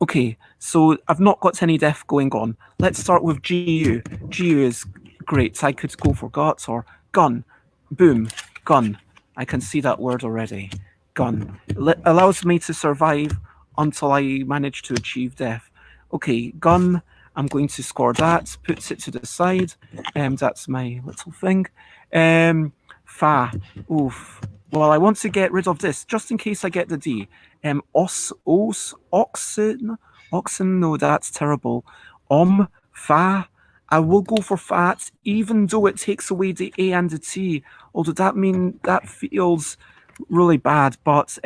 Okay, so I've not got any death going on. Let's start with GU. GU is great. I could go for guts or gun. Boom, gun. I can see that word already. Gun. Allows me to survive until I manage to achieve death. Okay, gun. I'm going to score that. Puts it to the side. That's my little thing. Fa. Oof. Well, I want to get rid of this just in case I get the D. Oxen. No, that's terrible. Fa. I will go for fat, even though it takes away the A and the T. Although that feels really bad, but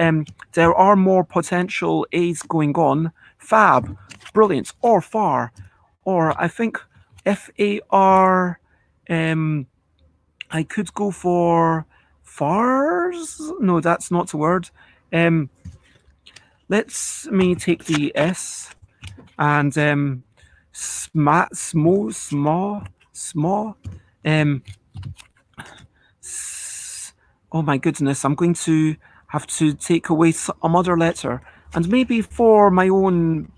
there are more potential A's going on. Fab, brilliant, or far, or I think FAR. I could go for fars. No, that's not a word. Let's me take the S and small. Oh my goodness, I'm going to have to take away some other letter, and maybe for my own.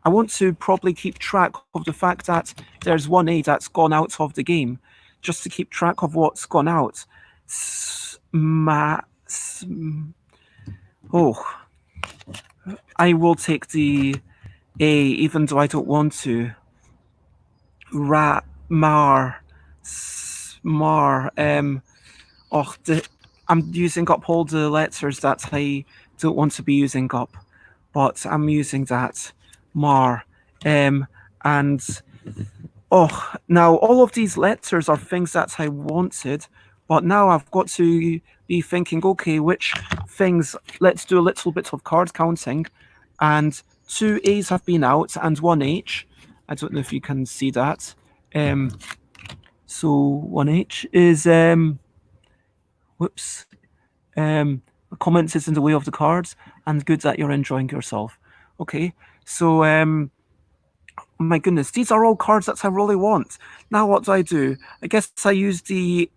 I want to probably keep track of the fact that there's one A that's gone out of the game, just to keep track of what's gone out. Oh, I will take the A, even though I don't want to. Mar. I'm using up all the letters that I don't want to be using up, but I'm using that. Mar. And now all of these letters are things that I wanted, but now I've got to be thinking, okay, which things, let's do a little bit of card counting, and 2 A's have been out and 1 H. I don't know if you can see that. So 1 H is, whoops, the comments is in the way of the cards, and good that you're enjoying yourself. Okay, so my goodness, these are all cards that I really want. Now what do? I guess I use the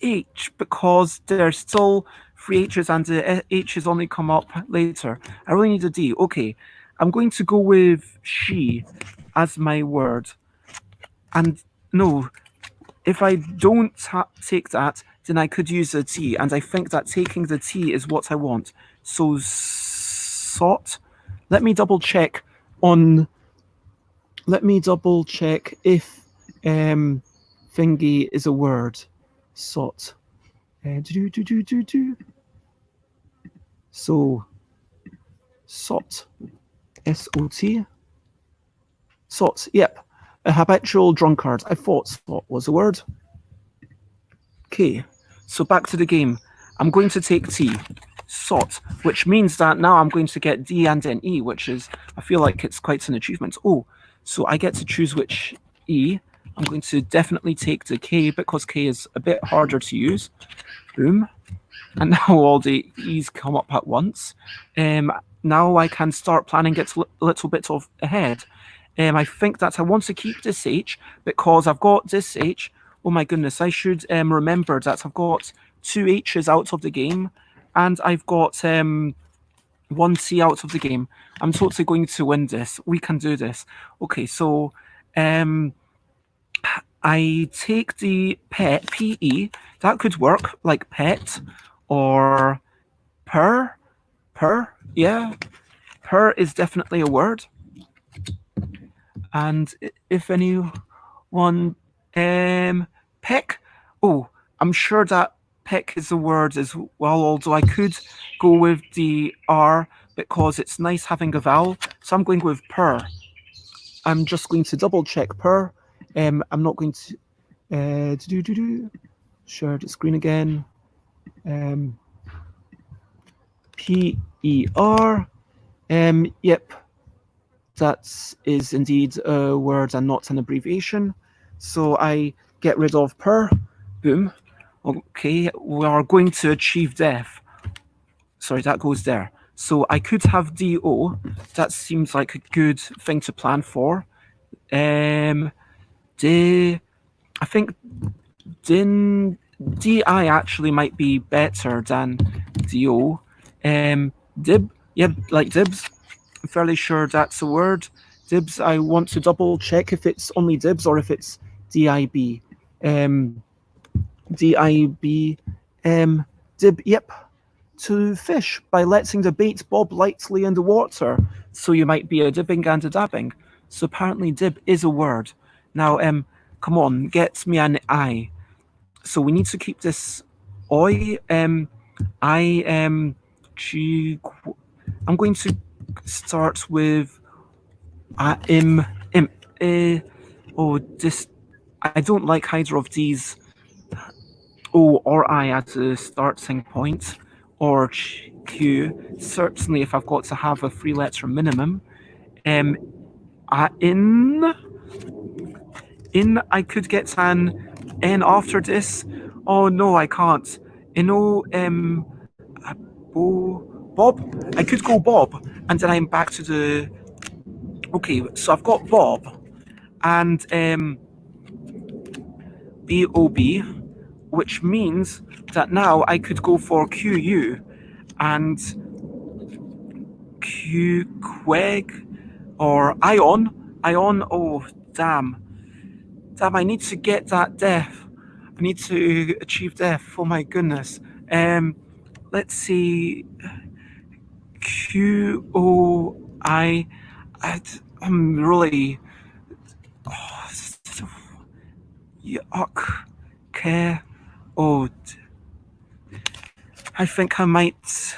H because there's still 3 H's and the H's only come up later. I really need a D. Okay, I'm going to go with she as my word. And no, if I don't take that, then I could use a T, and I think that taking the T is what I want. So sot. Let me double check if thingy is a word. Sot. So sot. SOT. Sot. Yep. A habitual drunkard. I thought sot was a word. Okay. So back to the game. I'm going to take T. Sot, which means that now I'm going to get D and an E, which is, I feel like it's quite an achievement. Oh, so I get to choose which E. I'm going to definitely take the K because K is a bit harder to use. Boom. And now all the E's come up at once. Now I can start planning it a little bit of ahead. I think that I want to keep this H because I've got this H. Oh my goodness, I should remember that I've got 2 H's out of the game, and I've got 1 T out of the game. I'm totally going to win this. We can do this. Okay, so I take the pet, PE. That could work, like pet or per. Per, yeah. Per is definitely a word. And if anyone, peck. Oh, I'm sure that peck is a word as well, although I could go with the R because it's nice having a vowel. So I'm going with per. I'm just going to double check per. I'm not going to share the screen again. PER. Yep, that is indeed a word and not an abbreviation. So I get rid of per. Boom. Okay, we are going to achieve death. Sorry, that goes there. So I could have DO. That seems like a good thing to plan for. I think DI actually might be better than DO. Dib, yeah, like dibs. I'm fairly sure that's a word. Dibs, I want to double check if it's only dibs or if it's DIB. DIB, dib, yep. To fish by letting the bait bob lightly in the water. So you might be a dibbing and a dabbing. So apparently dib is a word. Now, come on, get me an I. So we need to keep this oi. I I'm going to start with im. This. I don't like either of these. O or I at a starting point, or Q. Certainly, if I've got to have a 3-letter minimum. In I could get an N after this. Oh no, I can't. Bob. I could go Bob, and then I'm back to the. Okay, so I've got Bob, and BOB, which means that now I could go for QU, and Queg, or Ion. Oh damn. I need to get that death. I need to achieve death. Oh my goodness. Let's see. QOI. I'm really. Oh, yuck. Care. Oh. I think I might.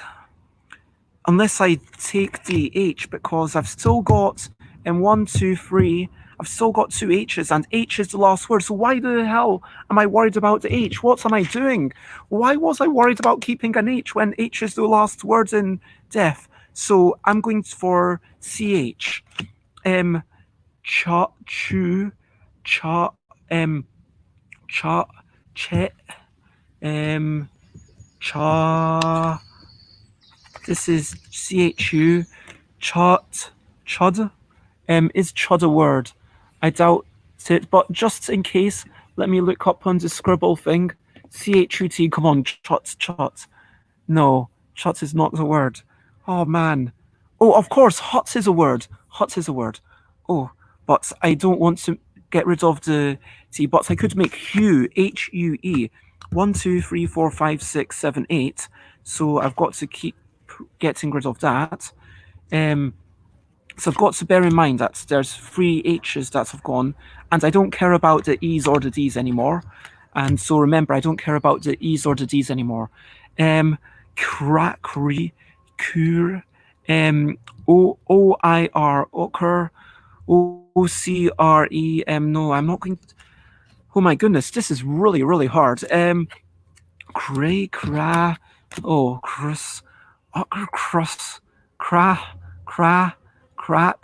Unless I take the H, because I've still got in 1, 2, 3. I've still got 2 H's, and H is the last word. So why the hell am I worried about the H? What am I doing? Why was I worried about keeping an H when H is the last word in death? So I'm going for CH. Cha, chu, cha, cha, chet, cha. This is CHU. Chud. Is chud a word? I doubt it, but just in case, let me look up on the scribble thing. CHUT, come on, chut. No, chut is not the word. Oh man. Oh, of course, hut is a word. Hut is a word. Oh, but I don't want to get rid of the T, but I could make hue, HUE. 1, 2, 3, 4, 5, 6, 7, 8. So I've got to keep getting rid of that. So I've got to bear in mind that there's 3 H's that have gone, and I don't care about the E's or the D's anymore. And so remember, I don't care about the E's or the D's anymore. Crackry, cure, OIR, occur, OCRE, no, I'm not going to. Oh my goodness, this is really, really hard. Cray, cra, oh, crus, crus, crat, crad.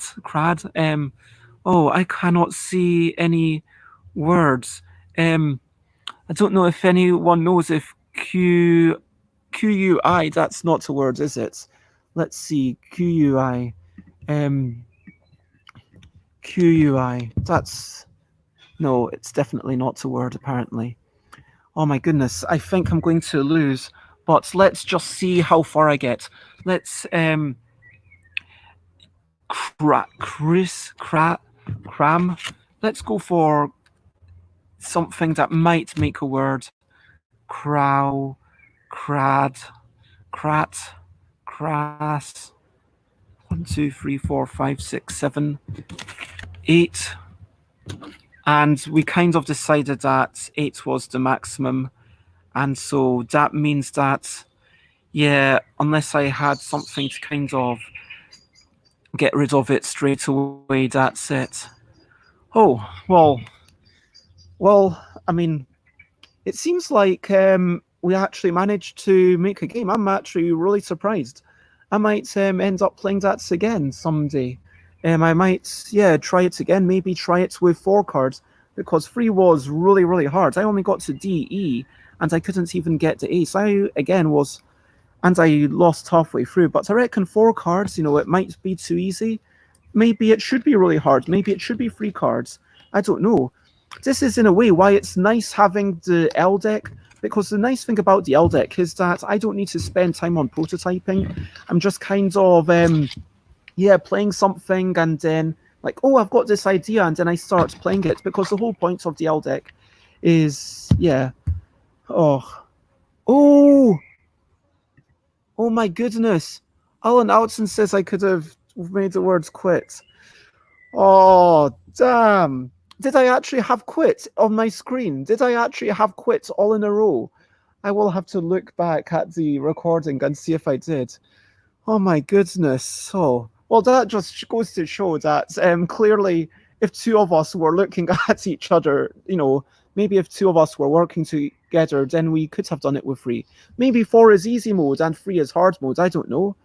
Oh, I cannot see any words. I don't know if anyone knows if QUI, that's not a word, is it? Let's see, QUI. QUI, that's. No, it's definitely not a word, apparently. Oh my goodness, I think I'm going to lose. But let's just see how far I get. Let's cram. Let's go for something that might make a word. Crow, crad, crat, crass. 1, 2, 3, 4, 5, 6, 7, 8. And we kind of decided that 8 was the maximum. And so that means that, yeah, unless I had something to kind of get rid of it straight away, that's it. Oh, well, I mean, it seems like we actually managed to make a game. I'm actually really surprised. I might end up playing that again someday. I might, yeah, try it again. Maybe try it with 4 cards because 3 was really, really hard. I only got to D, E, and I couldn't even get to A. So I, again, was, and I lost halfway through. But I reckon 4 cards, it might be too easy. Maybe it should be really hard. Maybe it should be 3 cards. I don't know. This is in a way why it's nice having the L deck, because the nice thing about the L deck is that I don't need to spend time on prototyping. I'm just kind of playing something and then like, oh, I've got this idea, and then I start playing it, because the whole point of the L deck is oh oh my goodness. Alan Outson says I could have made the words quit. Oh, damn. Did I actually have quit on my screen? Did I actually have quit all in a row? I will have to look back at the recording and see if I did. Oh my goodness. Oh, well, that just goes to show that clearly if 2 of us were looking at each other, maybe if 2 of us were working together, then we could have done it with 3. Maybe 4 is easy mode and 3 is hard mode. I don't know.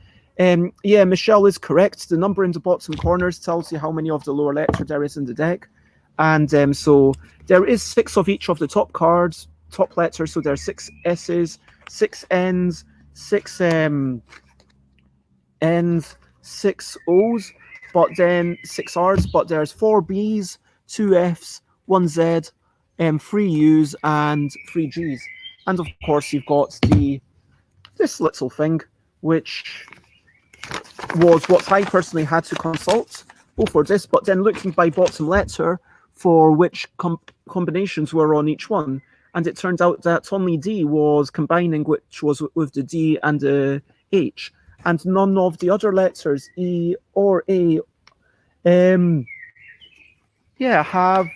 Yeah, Michelle is correct. The number in the bottom corners tells you how many of the lower letter there is in the deck. And so there is 6 of each of the top cards, top letters. So there are 6 S's, 6 N's, 6 N's, 6 O's, but then 6 R's. But there's 4 B's, 2 F's, 1 Z, 3 U's, and 3 G's. And of course, you've got this little thing, which was what I personally had to consult for this, but then looking by bottom letter for which combinations were on each one, and it turned out that only D was combining, which was with the D and the H, and none of the other letters E or A have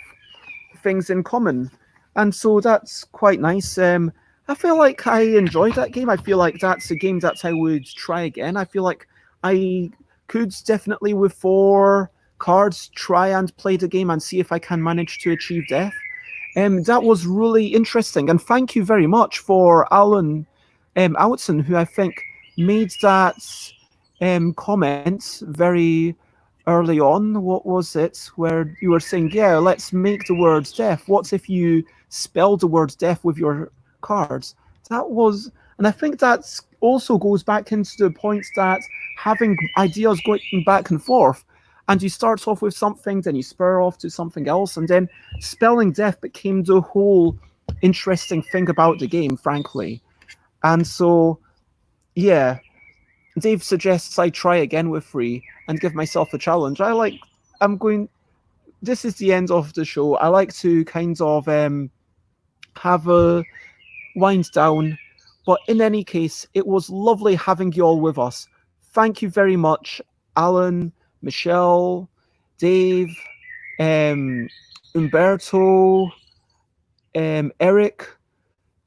things in common, and so that's quite nice. I feel like I enjoyed that game. I feel like that's a game that I would try again. I feel like I could definitely, with 4 cards, try and play the game and see if I can manage to achieve death. That was really interesting. And thank you very much for Alan Outson, who I think made that comment very early on. What was it? Where you were saying, yeah, let's make the word death. What if you spell the word death with your cards? That was, and I think that also goes back into the point that having ideas going back and forth, and you start off with something, then you spur off to something else, and then spelling death became the whole interesting thing about the game, frankly. And so, yeah, Dave suggests I try again with 3 and give myself a challenge. This is the end of the show. I like to kind of have a wind down. But in any case, it was lovely having you all with us. Thank you very much, Alan, Michelle, Dave, Umberto, Eric,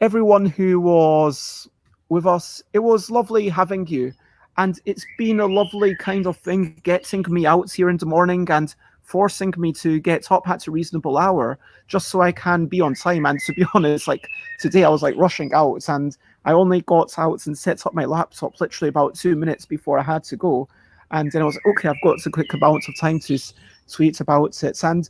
everyone who was with us. It was lovely having you. And it's been a lovely kind of thing getting me out here in the morning and forcing me to get up at a reasonable hour just so I can be on time. And to be honest, like today I was like rushing out, and I only got out and set up my laptop literally about 2 minutes before I had to go. And then I was like, okay, I've got a quick amount of time to tweet about it. And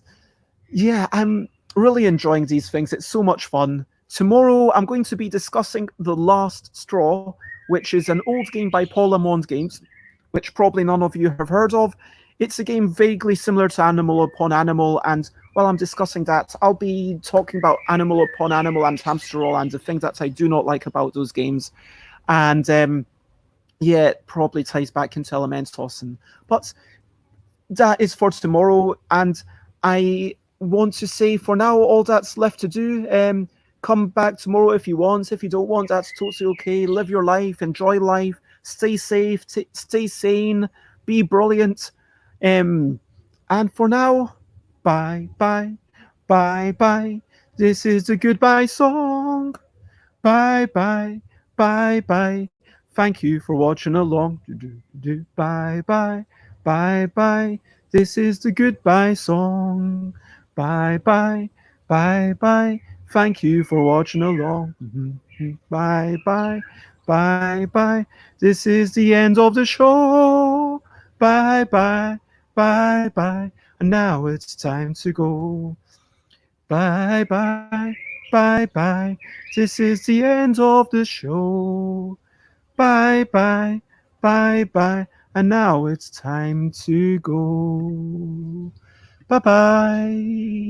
yeah, I'm really enjoying these things. It's so much fun. Tomorrow I'm going to be discussing The Last Straw, which is an old game by Paul Lamond Games, which probably none of you have heard of. It's a game vaguely similar to Animal Upon Animal, and while I'm discussing that, I'll be talking about Animal Upon Animal and Hamster Roll and the thing that I do not like about those games. And yeah, it probably ties back into Elementos. But that is for tomorrow. And I want to say for now, all that's left to do. Come back tomorrow if you want. If you don't want, that's totally okay. Live your life, enjoy life, stay safe, stay sane, be brilliant. Um, and for now, bye bye, bye bye. This is the goodbye song. Bye bye, bye bye. Thank you for watching along. Bye bye, bye bye. This is the goodbye song. Bye bye, bye bye. Thank you for watching along. Bye bye, bye bye. This is the end of the show. Bye bye, bye bye. And now it's time to go. Bye bye, bye bye. This is the end of the show. Bye bye, bye bye. And now it's time to go. Bye bye.